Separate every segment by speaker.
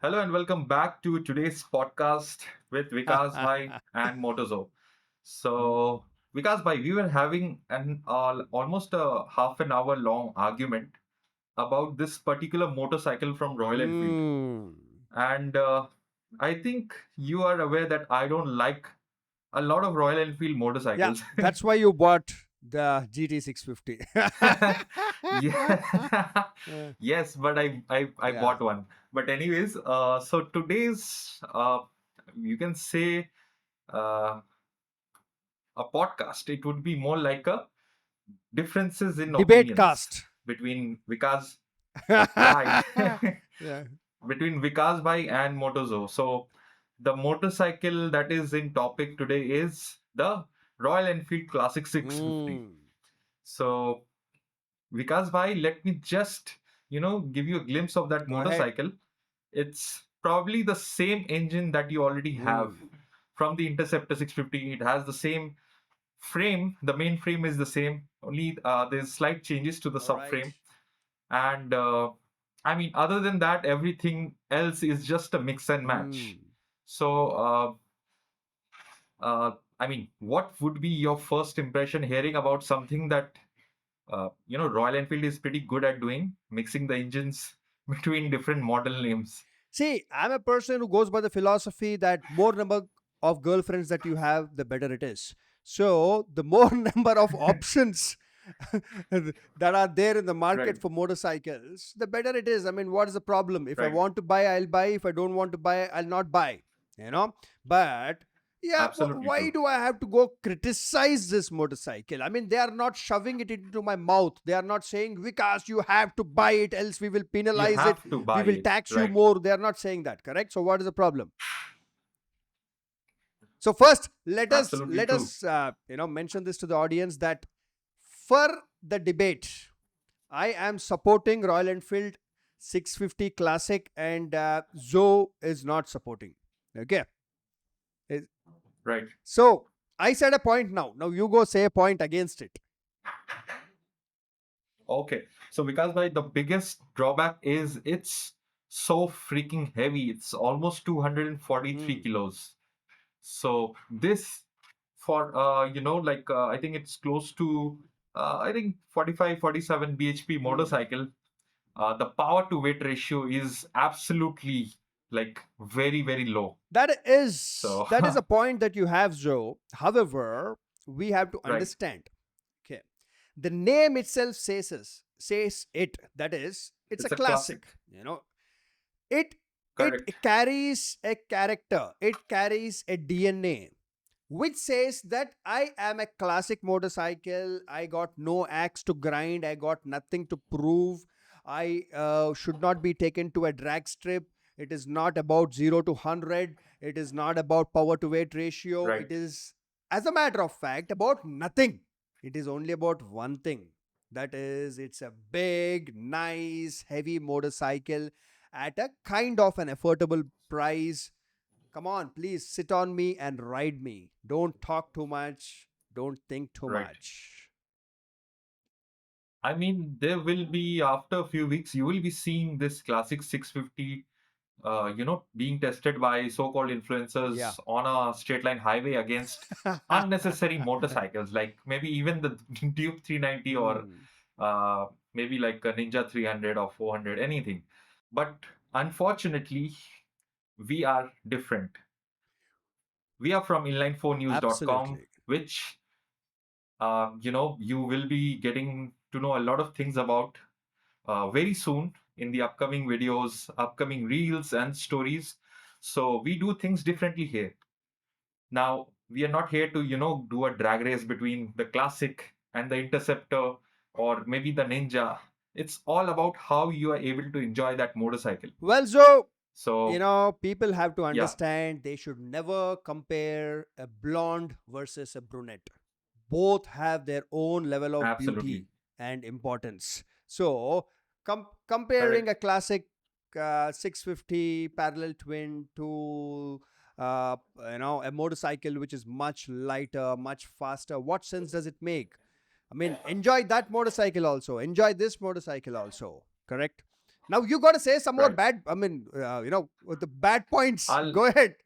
Speaker 1: Hello and welcome back to today's podcast with Vikas Bhai and Motozo. So, Vikas Bhai, we were having an almost a half an hour long argument about this particular motorcycle from Royal Enfield.
Speaker 2: Hmm.
Speaker 1: And I think you are aware that I don't like a lot of Royal Enfield
Speaker 2: Yeah,
Speaker 1: motorcycles.
Speaker 2: that's why you bought the GT650.
Speaker 1: Yeah. Yes, but I
Speaker 2: Yeah.
Speaker 1: bought one. But anyways, so today's you can say uh, a podcast. It would be more like a differences in
Speaker 2: Debate
Speaker 1: opinions
Speaker 2: cast.
Speaker 1: between Vikas, yeah,
Speaker 2: Yeah.
Speaker 1: between Vikas Bhai and Motozo. So the motorcycle that is in topic today is the Royal Enfield Classic 650.
Speaker 2: Hmm.
Speaker 1: So Vikas Bhai, let me just, give you a glimpse of that
Speaker 2: Go ahead.
Speaker 1: motorcycle. It's probably the same engine that you already have
Speaker 2: Hmm.
Speaker 1: from the Interceptor 650. It has the same frame. The main frame is the same. Only there's slight changes to the
Speaker 2: All right.
Speaker 1: subframe. And I mean, other than that, everything else is just a mix and match.
Speaker 2: Hmm.
Speaker 1: So, I mean, what would be your first impression hearing about something that Royal Enfield is pretty good at doing, mixing the engines between different model names.
Speaker 2: See, I'm a person who goes by the philosophy that more number of girlfriends that you have, the better it is. So, the more number of options that are there in the market
Speaker 1: Right.
Speaker 2: for motorcycles, the better it is. I mean, what is the problem? If I
Speaker 1: Right.
Speaker 2: want to buy, I'll buy. If I don't want to buy, I'll not buy. You know? But yeah,
Speaker 1: Absolutely
Speaker 2: why
Speaker 1: true.
Speaker 2: do I have to go criticize this motorcycle? I mean, they are not shoving it into my mouth. They are not saying, Vikas, you have to buy it, else we will
Speaker 1: You
Speaker 2: penalize it,
Speaker 1: have to
Speaker 2: we
Speaker 1: buy
Speaker 2: will
Speaker 1: it.
Speaker 2: tax you
Speaker 1: Right.
Speaker 2: more. They are not saying that, correct? So what is the problem? So first, let us
Speaker 1: Absolutely
Speaker 2: let
Speaker 1: true.
Speaker 2: us mention this to the audience that for the debate, I am supporting Royal Enfield 650 Classic, and Zoe is not supporting. Okay. Is-
Speaker 1: Right.
Speaker 2: So I said a point now. Now you go say a point against it.
Speaker 1: Okay. So because by the biggest drawback is it's so freaking heavy. It's almost 243
Speaker 2: Hmm.
Speaker 1: kilos. So this for I think it's close to I think 45, 47 bhp
Speaker 2: Hmm.
Speaker 1: motorcycle. The power to weight ratio is absolutely like very, very low.
Speaker 2: That is
Speaker 1: So,
Speaker 2: that is a point that you have, Joe. However, we have to
Speaker 1: right,
Speaker 2: understand. Okay, the name itself says it. That is, it's a
Speaker 1: it's a classic.
Speaker 2: classic. It
Speaker 1: Correct.
Speaker 2: it carries a character. It carries a DNA which says that I am a classic motorcycle. I got no axe to grind. I got nothing to prove. I should not be taken to a drag strip. It is not about 0 to 100. It is not about power to weight ratio. It
Speaker 1: Right.
Speaker 2: is, as a matter of fact, about nothing. It is only about one thing. That is, it's a big, nice, heavy motorcycle at a kind of an affordable price. Come on, please sit on me and ride me. Don't talk too much. Don't think too
Speaker 1: Right.
Speaker 2: much.
Speaker 1: I mean, there will be, after a few weeks, you will be seeing this classic 650, being tested by so-called
Speaker 2: Yeah.
Speaker 1: influencers on a straight line highway against unnecessary motorcycles, like maybe even the Duke 390 or
Speaker 2: Hmm.
Speaker 1: uh, maybe like a Ninja 300 or 400, anything. But unfortunately, we are different. We are from inline4news.com,
Speaker 2: Absolutely.
Speaker 1: which, you will be getting to know a lot of things about very soon in the upcoming videos, upcoming reels, and stories. So we do things differently here. Now, we are not here to, do a drag race between the classic and the interceptor or maybe the ninja. It's all about how you are able to enjoy that motorcycle.
Speaker 2: Well, so,
Speaker 1: So,
Speaker 2: people have to
Speaker 1: yeah,
Speaker 2: understand they should never compare a blonde versus a brunette. Both have their own level of
Speaker 1: absolutely.
Speaker 2: beauty and importance. So, comparing
Speaker 1: Correct.
Speaker 2: a classic 650 parallel twin to a motorcycle which is much lighter, much faster, what sense does it make? I mean, enjoy that motorcycle also. Enjoy this motorcycle also. Correct? Now you got to say some more
Speaker 1: Right.
Speaker 2: bad. I mean, with the bad points.
Speaker 1: I'll
Speaker 2: Go ahead.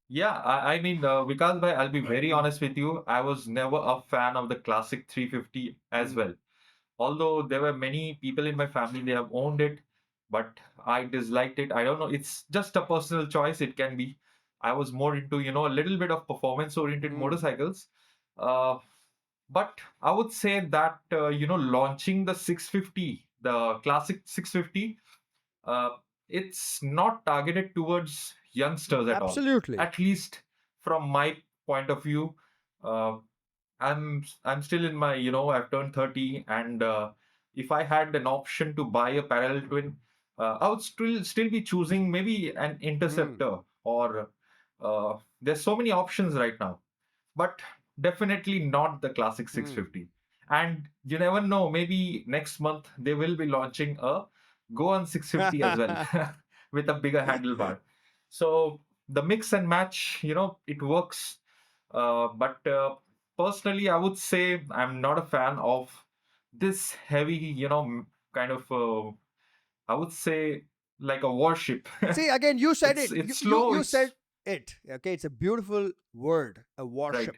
Speaker 1: Yeah, I mean, Vikas bhai, I'll be very honest with you. I was never a fan of the classic 350 as
Speaker 2: Mm,
Speaker 1: well. Although there were many people in my family, they have owned it, but I disliked it. I don't know. It's just a personal choice. It can be. I was more into, a little bit of performance-oriented
Speaker 2: mm,
Speaker 1: motorcycles. Uh, but I would say that, launching the 650, the classic 650, uh, it's not targeted towards youngsters at all.
Speaker 2: absolutely.
Speaker 1: At least from my point of view, uh, I'm still in my, I've turned 30, and if I had an option to buy a parallel twin, I would still be choosing maybe an
Speaker 2: Mm,
Speaker 1: interceptor, or there's so many options right now, but definitely not the classic
Speaker 2: mm.
Speaker 1: 650. And you never know, maybe next month they will be launching a Go on 650 as well with a bigger handlebar. So the mix and match, it works. But personally, I would say I'm not a fan of this heavy, kind of, I would say like a warship.
Speaker 2: See, again, you said
Speaker 1: it's
Speaker 2: it.
Speaker 1: it's
Speaker 2: You
Speaker 1: slow.
Speaker 2: you
Speaker 1: It's
Speaker 2: said it. Okay, it's a beautiful word, a
Speaker 1: right,
Speaker 2: warship.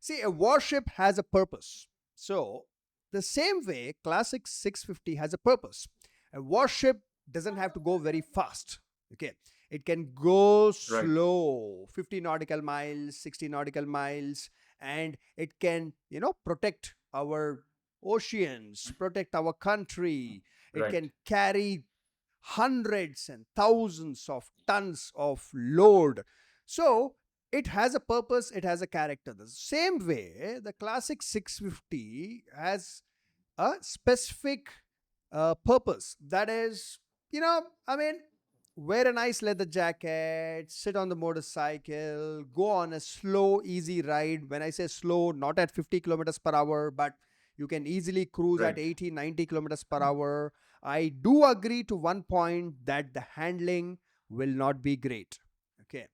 Speaker 2: See, a warship has a purpose. So, the same way, classic 650 has a purpose. A warship doesn't have to go very fast. Okay, it can go
Speaker 1: right,
Speaker 2: slow, 50 nautical miles, 60 nautical miles, and it can, protect our oceans, protect our country. It
Speaker 1: right,
Speaker 2: can carry hundreds and thousands of tons of load. So it has a purpose, it has a character. The same way, the classic 650 has a specific purpose. That is, I mean, wear a nice leather jacket, sit on the motorcycle, go on a slow, easy ride. When I say slow, not at 50 kilometers per hour, but you can easily cruise at
Speaker 1: right,
Speaker 2: 80, 90 kilometers per hour. I do agree to one point that the handling will not be great. Okay.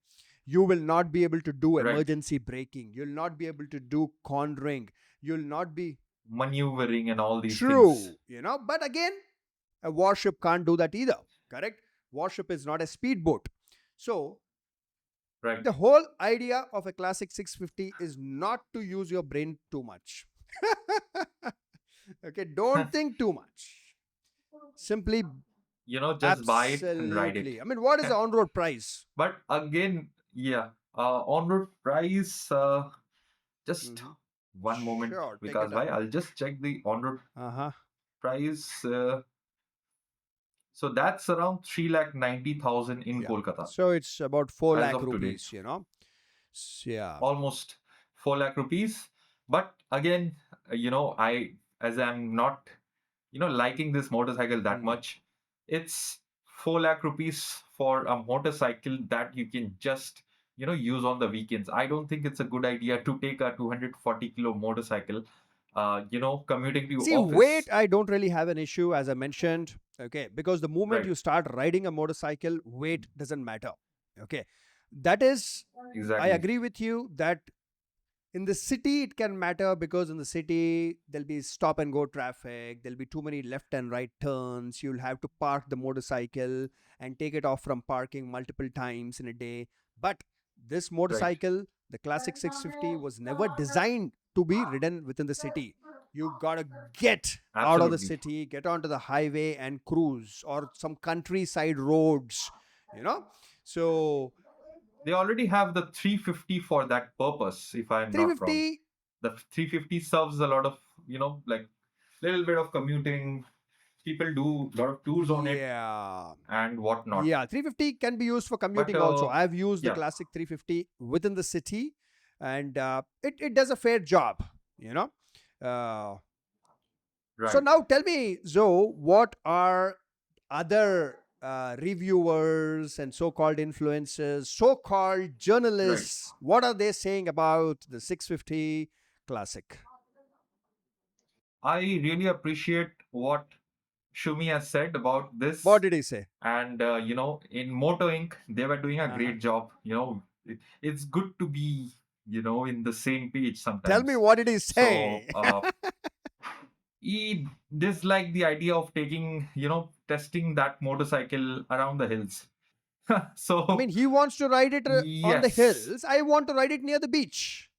Speaker 2: You will not be able to do
Speaker 1: right.
Speaker 2: emergency braking. You'll not be able to do cornering. You'll not be
Speaker 1: Maneuvering and all these things.
Speaker 2: true, but again, a warship can't do that either. Correct? Warship is not a speedboat. So,
Speaker 1: Right.
Speaker 2: the whole idea of a classic 650 is not to use your brain too much. Okay, don't think too much. Simply,
Speaker 1: Just buy it and ride it.
Speaker 2: absolutely. I mean, what is the on road price?
Speaker 1: But again, yeah, on-road price, just
Speaker 2: Hmm.
Speaker 1: one moment,
Speaker 2: Sure, take your
Speaker 1: because why?
Speaker 2: time.
Speaker 1: I'll just check the on-road
Speaker 2: Uh huh.
Speaker 1: price. So that's around 3,90,000 in
Speaker 2: Yeah.
Speaker 1: Kolkata
Speaker 2: So it's about 4
Speaker 1: as
Speaker 2: lakh
Speaker 1: of today.
Speaker 2: rupees. Yeah.
Speaker 1: Almost 4 lakh rupees. But again, as I'm not, liking this motorcycle that
Speaker 2: Hmm.
Speaker 1: much, it's 4 lakh rupees for a motorcycle that you can just, use on the weekends. I don't think it's a good idea to take a 240 kilo motorcycle, commuting to
Speaker 2: See, weight,
Speaker 1: office.
Speaker 2: I don't really have an issue, as I mentioned. Okay. Because the moment
Speaker 1: Right,
Speaker 2: you start riding a motorcycle, weight doesn't matter. Okay. That is, I
Speaker 1: exactly.
Speaker 2: agree with you that in the city it can matter, because in the city there'll be stop and go traffic, there'll be too many left and right turns, you'll have to park the motorcycle and take it off from parking multiple times in a day. But this
Speaker 1: Right.
Speaker 2: motorcycle, the classic 650, was never designed to be ridden within the city. You gotta get out of the
Speaker 1: Absolutely.
Speaker 2: city, get onto the highway and cruise, or some countryside roads, you know so
Speaker 1: They already have the 350 for that purpose, if I'm not wrong.
Speaker 2: 350.
Speaker 1: The 350 serves a lot of, like little bit of commuting. People do a lot of tours on it
Speaker 2: Yeah.
Speaker 1: and whatnot.
Speaker 2: Yeah, 350 can be used for
Speaker 1: But
Speaker 2: commuting also. I've used the
Speaker 1: yeah,
Speaker 2: classic 350 within the city, and it does a fair job, you know. Uh, so
Speaker 1: right,
Speaker 2: now tell me, Zoe, what are other reviewers and so-called influencers, so-called
Speaker 1: right.
Speaker 2: journalists, what are they saying about the 650 classic?
Speaker 1: I really appreciate what Shumi has said about
Speaker 2: What
Speaker 1: this.
Speaker 2: did he say?
Speaker 1: And, in Moto Inc., they were doing a
Speaker 2: Uh-huh.
Speaker 1: great job. It's good to be, in the same page
Speaker 2: Tell me,
Speaker 1: sometimes.
Speaker 2: what did he
Speaker 1: So,
Speaker 2: say?
Speaker 1: he disliked the idea of taking, testing that motorcycle around the hills.
Speaker 2: I
Speaker 1: So
Speaker 2: mean, he wants to ride it on the
Speaker 1: yes,
Speaker 2: hills. I want to ride it near the beach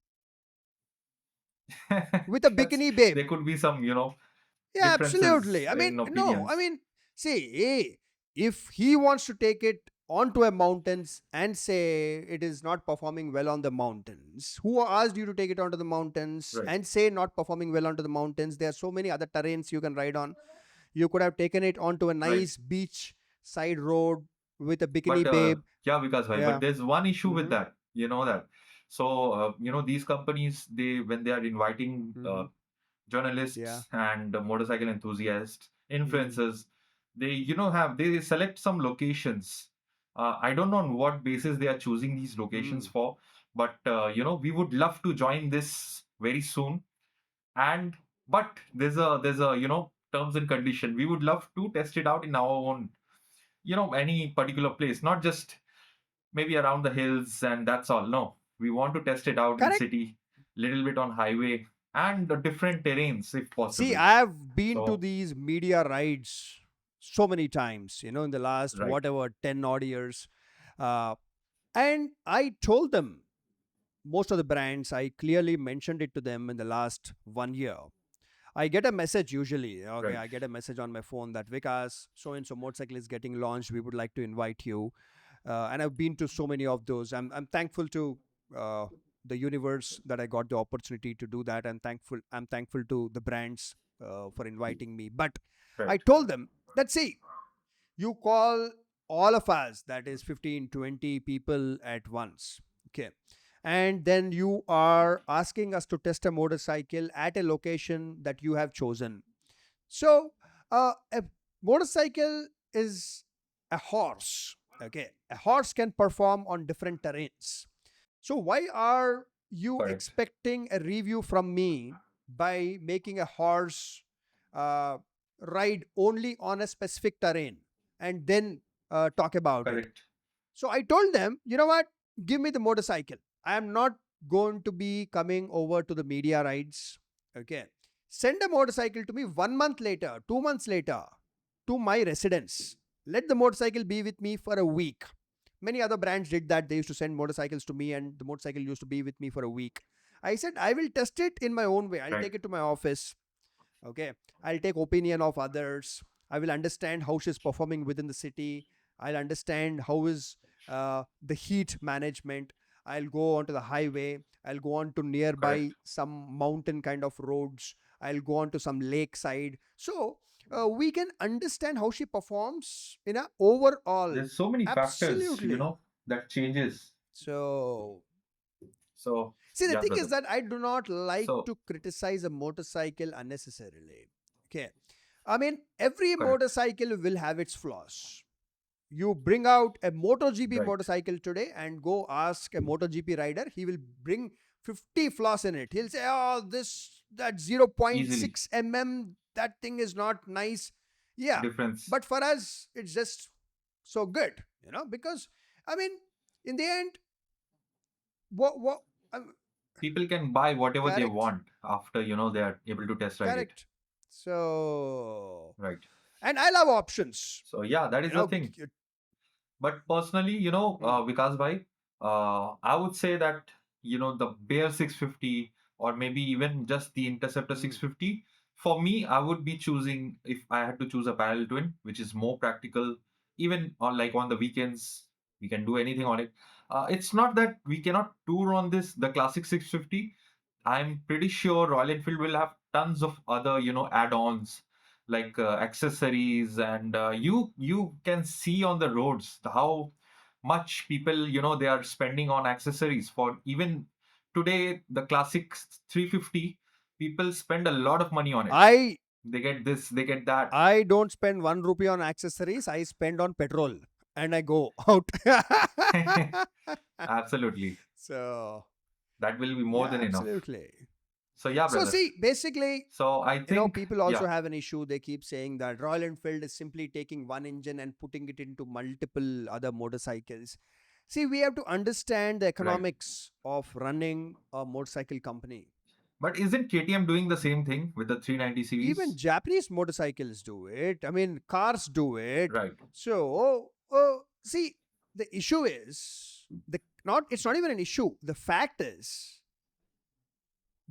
Speaker 2: with a
Speaker 1: that's
Speaker 2: bikini babe.
Speaker 1: there could be some,
Speaker 2: Yeah, absolutely.
Speaker 1: differences
Speaker 2: I mean,
Speaker 1: in
Speaker 2: no, I
Speaker 1: opinions.
Speaker 2: mean, see, if he wants to take it onto a mountains and say it is not performing well on the mountains, who asked you to take it onto the mountains
Speaker 1: Right,
Speaker 2: and say not performing well onto the mountains? There are so many other terrains you can ride on. You could have taken it onto a
Speaker 1: right.
Speaker 2: nice beach side road with a
Speaker 1: But
Speaker 2: bikini babe.
Speaker 1: yeah, because why? But
Speaker 2: Yeah.
Speaker 1: there's one issue with
Speaker 2: Mm-hmm.
Speaker 1: that. You know that. So these companies, they when they are inviting
Speaker 2: Mm-hmm. Yeah.
Speaker 1: journalists and motorcycle enthusiasts,
Speaker 2: Mm-hmm.
Speaker 1: influencers, they have they select some locations. I don't know on what basis they are choosing these locations
Speaker 2: Mm.
Speaker 1: for, but we would love to join this very soon. And but there's a terms and condition. We would love to test it out in our own, any particular place, not just maybe around the hills and that's all. No, we want to test it out in
Speaker 2: Correct.
Speaker 1: city, little bit on highway and the different terrains if
Speaker 2: See,
Speaker 1: possible.
Speaker 2: I've been to
Speaker 1: So
Speaker 2: these media rides so many times, in the last
Speaker 1: right,
Speaker 2: whatever 10 odd years. Uh, and I told them most of the brands, I clearly mentioned it to them in the last 1 year. I get a message usually. Okay,
Speaker 1: right,
Speaker 2: I get a message on my phone that Vikas, so and so motorcycle is getting launched. We would like to invite you. And I've been to so many of those. I'm thankful to uh, the universe that I got the opportunity to do that. I'm thankful to the brands for inviting me. But I
Speaker 1: right,
Speaker 2: told them that, see, you call all of us, that is 15, 20 people at once. Okay. And then you are asking us to test a motorcycle at a location that you have chosen. So, a motorcycle is a horse. Okay. A horse can perform on different terrains. So, why are you
Speaker 1: correct,
Speaker 2: expecting a review from me by making a horse uh, ride only on a specific terrain and then talk about it?
Speaker 1: correct,
Speaker 2: So, I told them, you know what? Give me the motorcycle. I am not going to be coming over to the media rides. Okay. Send a motorcycle to me 1 month later, 2 months later to my residence. Let the motorcycle be with me for a week. Many other brands did that. They used to send motorcycles to me, and the motorcycle used to be with me for a week. I said, I will test it in my own way. I'll
Speaker 1: right,
Speaker 2: take it to my office. Okay. I'll take opinion of others. I will understand how she's performing within the city. I'll understand how is the heat management. I'll go onto the highway. I'll go on to nearby
Speaker 1: correct.
Speaker 2: some mountain kind of roads. I'll go on to some lakeside. So we can understand how she performs in a overall.
Speaker 1: There's so many factors,
Speaker 2: Absolutely.
Speaker 1: that changes.
Speaker 2: So
Speaker 1: So
Speaker 2: see, the
Speaker 1: yeah,
Speaker 2: thing
Speaker 1: brother.
Speaker 2: is that I do not like
Speaker 1: So
Speaker 2: to criticize a motorcycle unnecessarily. Okay. I mean, every
Speaker 1: correct,
Speaker 2: motorcycle will have its flaws. You bring out a MotoGP
Speaker 1: right,
Speaker 2: motorcycle today and go ask a MotoGP rider, he will bring 50 flaws in it. He'll say, oh, that
Speaker 1: easily
Speaker 2: 0.6 mm, that thing is not nice. Yeah.
Speaker 1: difference.
Speaker 2: But for us, it's just so good, because, I mean, in the end, what, um,
Speaker 1: People can buy whatever they
Speaker 2: correct,
Speaker 1: want after they are able to test ride it.
Speaker 2: correct. So,
Speaker 1: Right.
Speaker 2: and I love options.
Speaker 1: So yeah, that
Speaker 2: You
Speaker 1: is the
Speaker 2: know,
Speaker 1: thing.
Speaker 2: g-
Speaker 1: But personally,
Speaker 2: hmm,
Speaker 1: Vikas bhai, I would say that the Bear 650 or maybe even just the Interceptor
Speaker 2: hmm.
Speaker 1: 650. For me, I would be choosing if I had to choose a parallel twin, which is more practical. Even on like on the weekends, we can do anything on it. It's not that we cannot tour on the classic 650. I'm pretty sure Royal Enfield will have tons of other, add-ons like accessories, and you can see on the roads how much people, they are spending on accessories for even today the classic 350. People spend a lot of money on it.
Speaker 2: I
Speaker 1: They get this, they get that.
Speaker 2: I don't spend 1 rupee on accessories. I spend on petrol and I go out.
Speaker 1: Absolutely,
Speaker 2: So,
Speaker 1: that will be more
Speaker 2: yeah,
Speaker 1: than enough.
Speaker 2: absolutely.
Speaker 1: So yeah,
Speaker 2: So,
Speaker 1: brother.
Speaker 2: see, basically,
Speaker 1: So I think,
Speaker 2: people also
Speaker 1: yeah,
Speaker 2: have an issue. They keep saying that Royal Enfield is simply taking one engine and putting it into multiple other motorcycles. See, we have to understand the
Speaker 1: right,
Speaker 2: economics of running a motorcycle company.
Speaker 1: But isn't KTM doing the same thing with the 390
Speaker 2: Even
Speaker 1: series?
Speaker 2: Japanese motorcycles do it. I mean, cars do it.
Speaker 1: Right,
Speaker 2: So, see, the issue is the not. It's not even an issue. The fact is,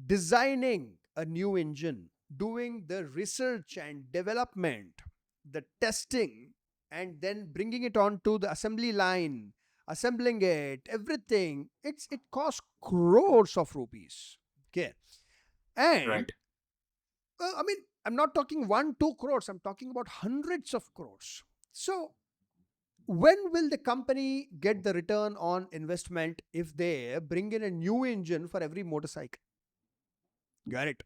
Speaker 2: designing a new engine, doing the research and development, the testing, and then bringing it onto the assembly line, assembling it, everything. It costs crores of rupees. Okay, and
Speaker 1: right.
Speaker 2: I mean, I'm not talking 1, 2 crores. I'm talking about hundreds of crores. So when will the company get the return on investment if they bring in a new engine for every motorcycle? Got it.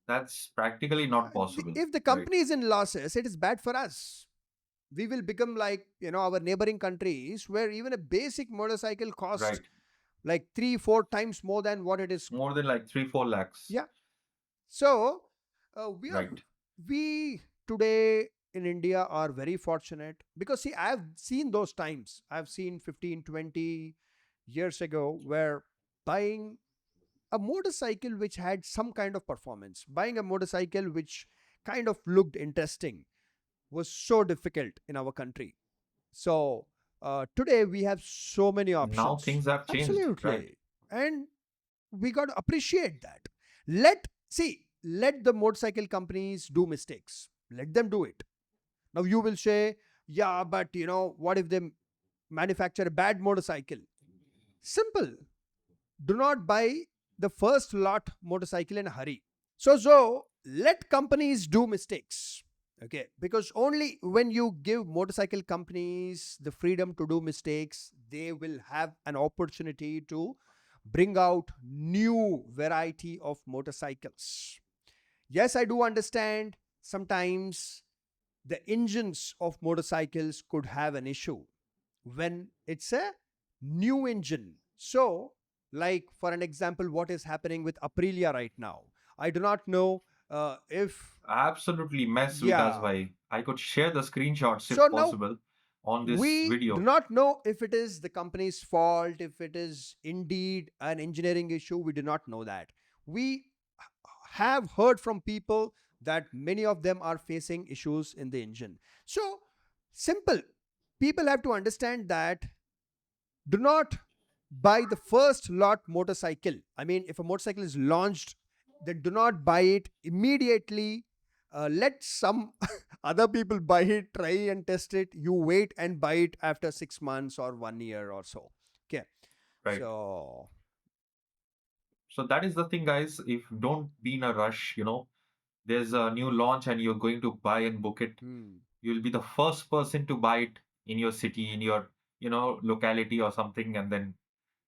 Speaker 1: That's practically not possible.
Speaker 2: If the
Speaker 1: Right,
Speaker 2: company is in losses, it is bad for us. We will become like, our neighboring countries where even a basic motorcycle costs
Speaker 1: right.
Speaker 2: like 3, 4 times more than what it is.
Speaker 1: More than like 3, 4 lakhs.
Speaker 2: Yeah. So we are,
Speaker 1: Right,
Speaker 2: we today in India are very fortunate because see, I've seen those times. I've seen 15, 20 years ago where buying a motorcycle which had some kind of performance, buying a motorcycle which kind of looked interesting was so difficult in our country. So today we have so many
Speaker 1: now
Speaker 2: options.
Speaker 1: things have changed. Right,
Speaker 2: Absolutely. And we got to appreciate that. Let the motorcycle companies do mistakes. Let them do it. Now you will say, yeah, but what if they manufacture a bad motorcycle? Simple. Do not buy the first lot motorcycle in a hurry. So let companies do mistakes. Okay, because only when you give motorcycle companies the freedom to do mistakes, they will have an opportunity to bring out new variety of motorcycles. Yes, I do understand sometimes the engines of motorcycles could have an issue when it's a new engine. So, like for an example, what is happening with Aprilia right now? I do not know if,
Speaker 1: absolutely mess Vikas
Speaker 2: yeah.
Speaker 1: bhai. I could share the screenshots
Speaker 2: So
Speaker 1: if
Speaker 2: now
Speaker 1: possible on this
Speaker 2: we do
Speaker 1: video.
Speaker 2: not know if it is the company's fault, if it is indeed an engineering issue. We do not know that. We have heard from people that many of them are facing issues in the engine. So, simple. People have to understand that do not buy the first lot motorcycle. I mean, if a motorcycle is launched, then do not buy it immediately. Let some other people buy it, try and test it. You wait and buy it after 6 months or 1 year or so. Okay.
Speaker 1: Right.
Speaker 2: So,
Speaker 1: So that is the thing, guys. If don't be in a rush, there's a new launch and you're going to buy and book it.
Speaker 2: hmm.
Speaker 1: You'll be the first person to buy it in your city, in your, locality or something, and then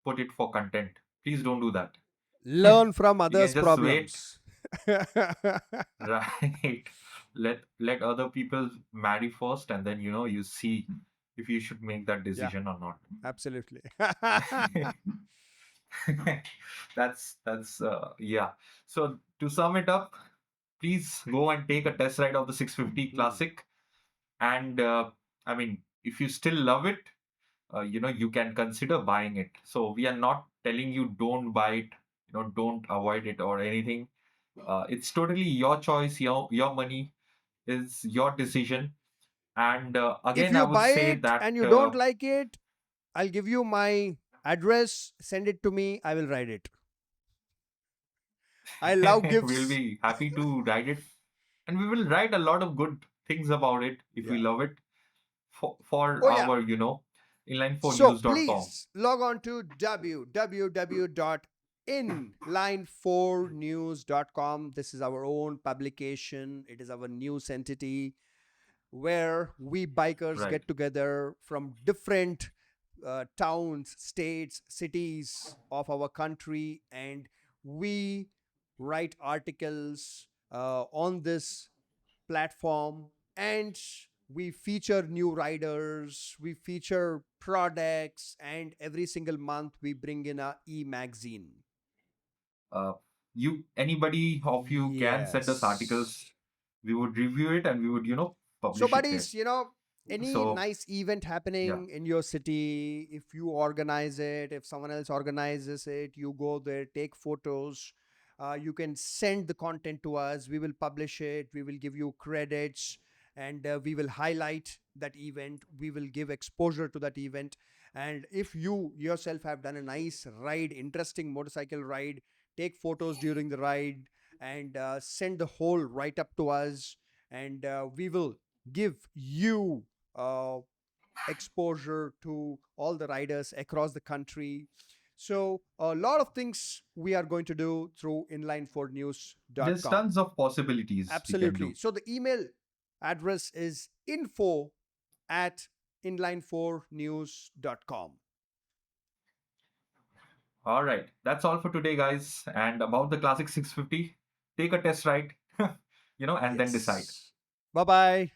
Speaker 1: put it for content. Please don't do that.
Speaker 2: Learn from
Speaker 1: You can
Speaker 2: others'
Speaker 1: just wait,
Speaker 2: problems.
Speaker 1: right? Let other people marry first, and then you see if you should make that
Speaker 2: Yeah,
Speaker 1: decision or not.
Speaker 2: absolutely.
Speaker 1: That's yeah. So to sum it up, please go and take a test ride of the 650
Speaker 2: Hmm.
Speaker 1: Classic. And I mean, if you still love it, you can consider buying it. So we are not telling you don't buy it, don't avoid it or anything. It's totally your choice, your money is your decision. And
Speaker 2: If
Speaker 1: again, I
Speaker 2: you
Speaker 1: would
Speaker 2: buy
Speaker 1: say
Speaker 2: it
Speaker 1: that
Speaker 2: and you don't like it, I'll give you my address. Send it to me. I will write it. I love
Speaker 1: we'll
Speaker 2: gifts.
Speaker 1: be happy to write it, and we will write a lot of good things about it if we
Speaker 2: Yeah.
Speaker 1: love it for
Speaker 2: Oh, yeah.
Speaker 1: our
Speaker 2: So
Speaker 1: inline4news.com.
Speaker 2: please log on to www.inline4news.com. This is our own publication, it is our news entity where we bikers
Speaker 1: Right,
Speaker 2: get together from different towns, states, cities of our country, and we write articles on this platform, and we feature new riders, we feature products, and every single month we bring in a e-magazine.
Speaker 1: uh, you anybody of you can send us articles.
Speaker 2: Yes.
Speaker 1: We would review it and we would
Speaker 2: So,
Speaker 1: publish it here.
Speaker 2: buddies, any
Speaker 1: So
Speaker 2: nice event
Speaker 1: yeah,
Speaker 2: happening in your city, if you organize it, if someone else organizes it, you go there, take photos, You can send the content to us. We will publish it. We will give you credits, and we will highlight that event. We will give exposure to that event. And if you yourself have done a nice ride, interesting motorcycle ride, take photos during the ride and send the whole write up to us, and we will give you exposure to all the riders across the country. So a lot of things we are going to do through
Speaker 1: There's
Speaker 2: inline4news.com.
Speaker 1: tons of possibilities we can
Speaker 2: Absolutely.
Speaker 1: do.
Speaker 2: So the email address is info at inline4news.com.
Speaker 1: All right, that's all for today, guys. And about the Classic 650, take a test ride, and then decide.
Speaker 2: Yes. Bye bye.